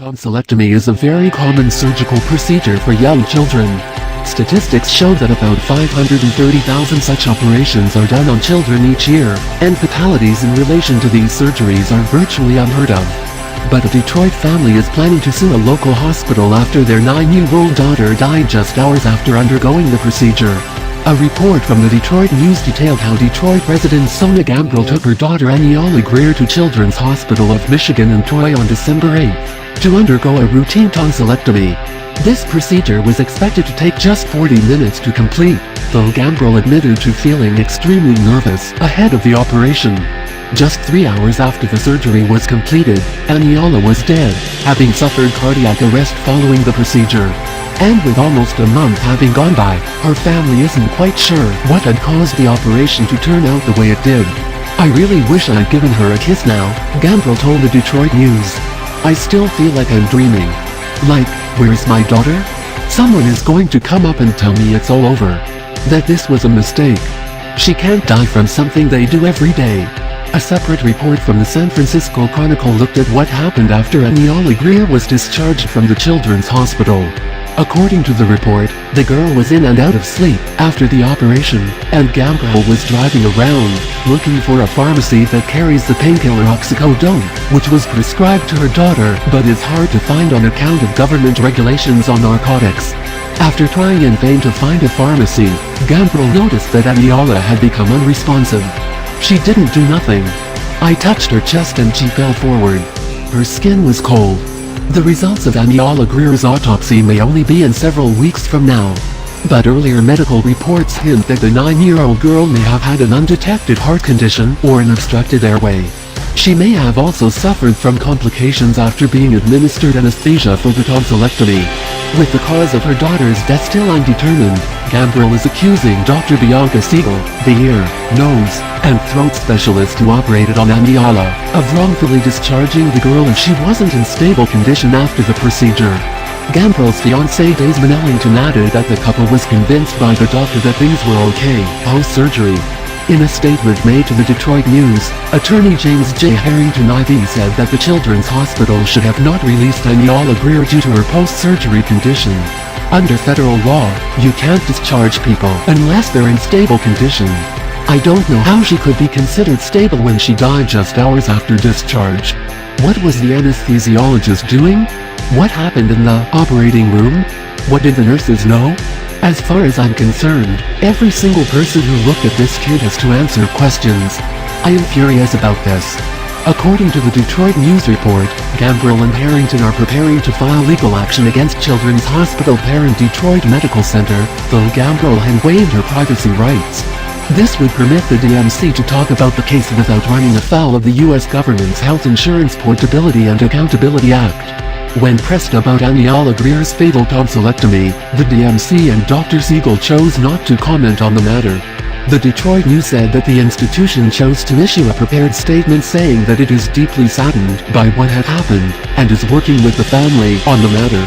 Tonsillectomy is a very common surgical procedure for young children. Statistics show that about 530,000 such operations are done on children each year, and fatalities in relation to these surgeries are virtually unheard of. But a Detroit family is planning to sue a local hospital after their 9-year-old daughter died just hours after undergoing the procedure. A report from the Detroit News detailed how Detroit resident Sonia Gambrell took her daughter Aniala Greer to Children's Hospital of Michigan in Troy on December 8 to undergo a routine tonsillectomy. This procedure was expected to take just 40 minutes to complete, though Gambrell admitted to feeling extremely nervous ahead of the operation. Just 3 hours after the surgery was completed, Aniala was dead, having suffered cardiac arrest following the procedure. And with almost a month having gone by, her family isn't quite sure what had caused the operation to turn out the way it did. "I really wish I'd given her a kiss now," Gambrell told the Detroit News. "I still feel like I'm dreaming. Like, where's my daughter? Someone is going to come up and tell me it's all over. That this was a mistake. She can't die from something they do every day." A separate report from the San Francisco Chronicle looked at what happened after Aniala Greer was discharged from the Children's Hospital. According to the report, the girl was in and out of sleep after the operation, and Gambrell was driving around, looking for a pharmacy that carries the painkiller oxycodone, which was prescribed to her daughter but is hard to find on account of government regulations on narcotics. After trying in vain to find a pharmacy, Gambrell noticed that Aniala had become unresponsive. She didn't do nothing. "I touched her chest and she fell forward. Her skin was cold." The results of Aniala Greer's autopsy may only be in several weeks from now. But earlier medical reports hint that the 9-year-old girl may have had an undetected heart condition or an obstructed airway. She may have also suffered from complications after being administered anesthesia for the tonsillectomy. With the cause of her daughter's death still undetermined, Gambrell is accusing Dr. Bianca Siegel, the ear, nose, and throat specialist who operated on Aniala, of wrongfully discharging the girl if she wasn't in stable condition after the procedure. Gambrell's fiancée Desmond Ellington added that the couple was convinced by the doctor that things were okay post-surgery. In a statement made to the Detroit News, attorney James J. Harrington IV said that the Children's Hospital should have not released Aniala Greer due to her post-surgery condition. Under federal law, you can't discharge people unless they're in stable condition. I don't know how she could be considered stable when she died just hours after discharge. What was the anesthesiologist doing? What happened in the operating room? What did the nurses know? As far as I'm concerned, every single person who looked at this kid has to answer questions. I am furious about this. According to the Detroit News report, Gambrell and Harrington are preparing to file legal action against Children's Hospital parent Detroit Medical Center, though Gambrell had waived her privacy rights. This would permit the DMC to talk about the case without running afoul of the U.S. government's Health Insurance Portability and Accountability Act. When pressed about Aniala Greer's fatal tonsillectomy, the DMC and Dr. Siegel chose not to comment on the matter. The Detroit News said that the institution chose to issue a prepared statement saying that it is deeply saddened by what had happened, and is working with the family on the matter.